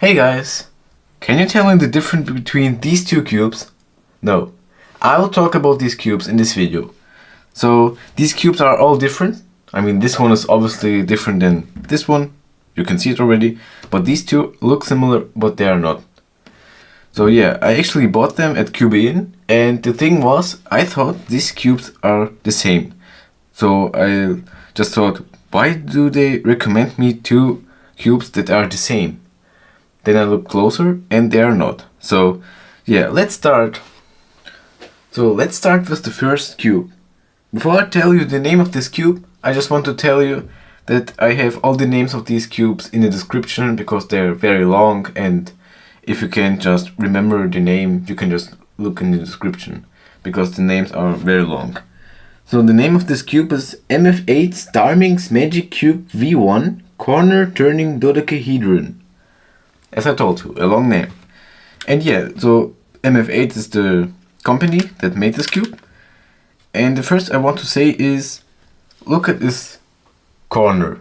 Hey guys, can you tell me the difference between these two cubes? No, I will talk about these cubes in this video. So these cubes are all different. I mean, this one is obviously different than this one. You can see it already. But these two look similar, but they are not. So yeah, I actually bought them at Cube, and the thing was, I thought these cubes are the same. So I just thought, why do they recommend me two cubes that are the same? Then I look closer and they are not. So yeah, let's start. So let's start with the first cube. Before I tell you the name of this cube, I just want to tell you that I have all the names of these cubes in the description because they're very long, and if you can't just remember the name, you can just look in the description because the names are very long. So the name of this cube is MF8 Starminx Magic Cube V1 Corner Turning Dodecahedron. As I told you, a long name. And yeah, so MF8 is the company that made this cube. And the first I want to say is, look at this corner.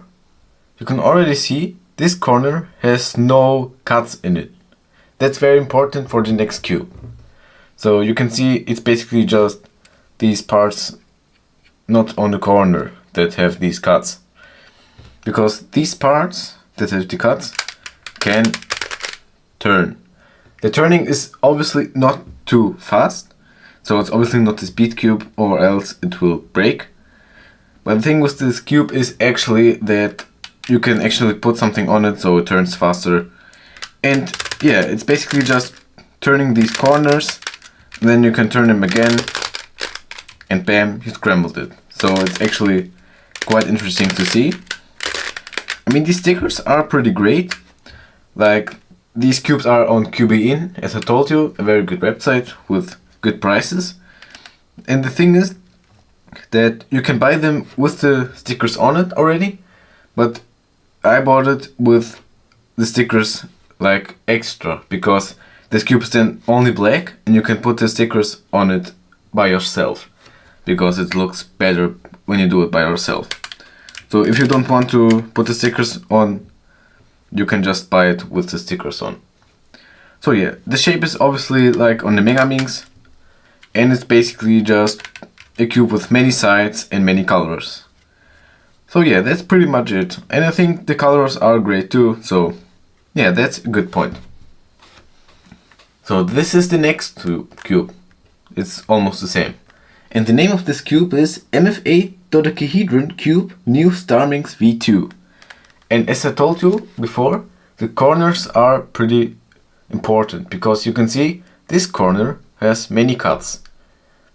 You can already see this corner has no cuts in it. That's very important for the next cube. So you can see it's basically just these parts not on the corner that have these cuts. Because these parts that have the cuts can turn. The turning is obviously not too fast, so it's obviously not a speed cube or else it will break. But the thing with this cube is actually that you can actually put something on it so it turns faster. And yeah, it's basically just turning these corners, then you can turn them again, and bam, you scrambled it. So it's actually quite interesting to see. I mean, these stickers are pretty great. Like, these cubes are on Cube, as I told you, a very good website with good prices. And the thing is that you can buy them with the stickers on it already, but I bought it with the stickers like extra, because this cube is then only black and you can put the stickers on it by yourself, because it looks better when you do it by yourself. So if you don't want to put the stickers on, you can just buy it with the stickers on. So yeah, the shape is obviously like on the Megaminx, and it's basically just a cube with many sides and many colors. So yeah, that's pretty much it. And I think the colors are great too, so yeah, that's a good point. So this is the next cube. It's almost the same. And the name of this cube is MF8 Dodecahedron Cube New Starminx V2. And as I told you before, the corners are pretty important, because you can see this corner has many cuts.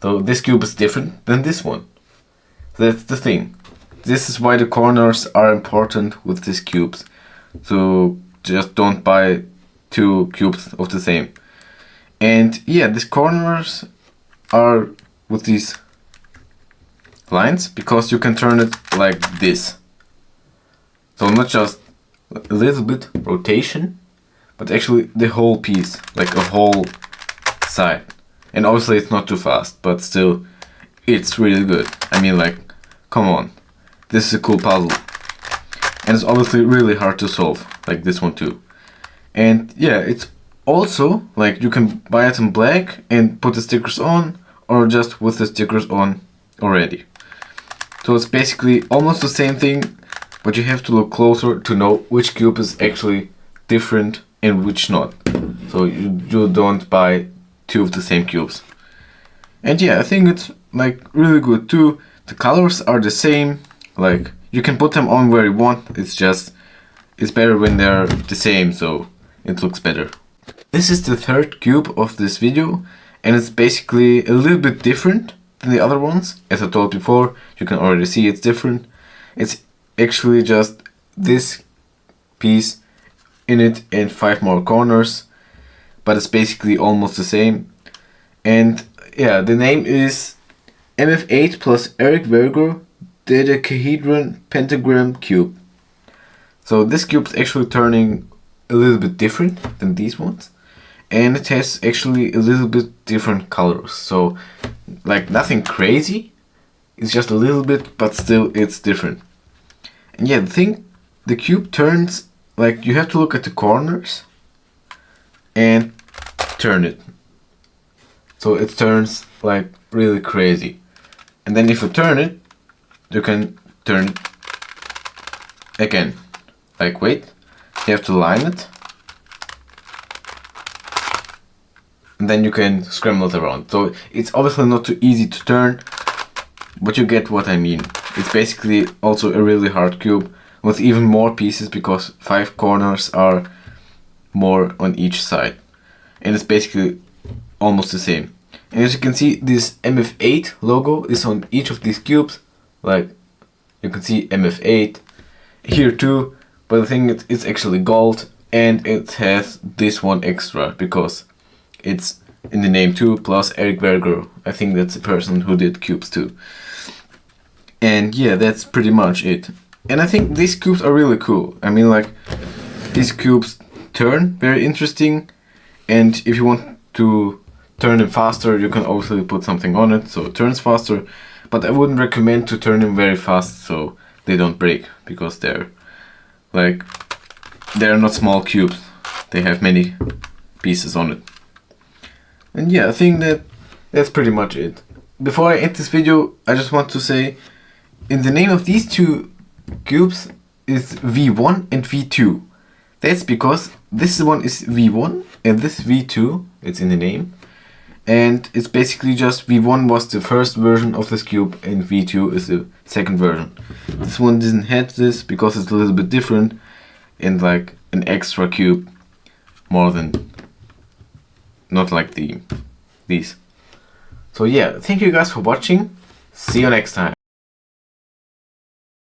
So this cube is different than this one. That's the thing. This is why the corners are important with these cubes. So just don't buy two cubes of the same. And yeah, these corners are with these lines, because you can turn it like this. So not just a little bit rotation, but actually the whole piece, like a whole side. And obviously it's not too fast, but still it's really good. I mean, like, come on, this is a cool puzzle. And it's obviously really hard to solve, like this one too. And yeah, it's also like you can buy it in black and put the stickers on, or just with the stickers on already. So it's basically almost the same thing, but you have to look closer to know which cube is actually different and which not. So you don't buy two of the same cubes. And yeah, I think it's like really good too. The colors are the same, like you can put them on where you want. It's better when they're the same, so it looks better. This is the third cube of this video, and it's basically a little bit different than the other ones. As I told before, you can already see it's different. It's actually just this piece in it and 5 more corners, but it's basically almost the same. And yeah, the name is MF8 plus Eric Verger Dodecahedron Pentagram Cube. So this cube is actually turning a little bit different than these ones, and it has actually a little bit different colors. So like nothing crazy, it's just a little bit, but still it's different. And yeah, the cube turns, like you have to look at the corners, and turn it. So it turns like really crazy. And then if you turn it, you can turn it again. Like wait, you have to line it. And then you can scramble it around. So it's obviously not too easy to turn, but you get what I mean. It's basically also a really hard cube with even more pieces because 5 corners are more on each side. And it's basically almost the same. And as you can see, this MF8 logo is on each of these cubes. Like you can see MF8 here too, but the thing is it's actually gold, and it has this one extra because it's in the name too, plus Eric Berger. I think that's the person who did cubes too. And yeah, that's pretty much it. And I think these cubes are really cool. I mean, like, these cubes turn very interesting, and if you want to turn them faster, you can obviously put something on it so it turns faster, but I wouldn't recommend to turn them very fast so they don't break, because they're not small cubes, they have many pieces on it. And yeah, I think that's pretty much it. Before I end this video, I just want to say, in the name of these two cubes is V1 and V2. That's because this one is V1 and this V2, it's in the name. And it's basically just V1 was the first version of this cube and V2 is the second version. This one doesn't have this because it's a little bit different and like an extra cube more than not like these. So yeah, thank you guys for watching. See you next time.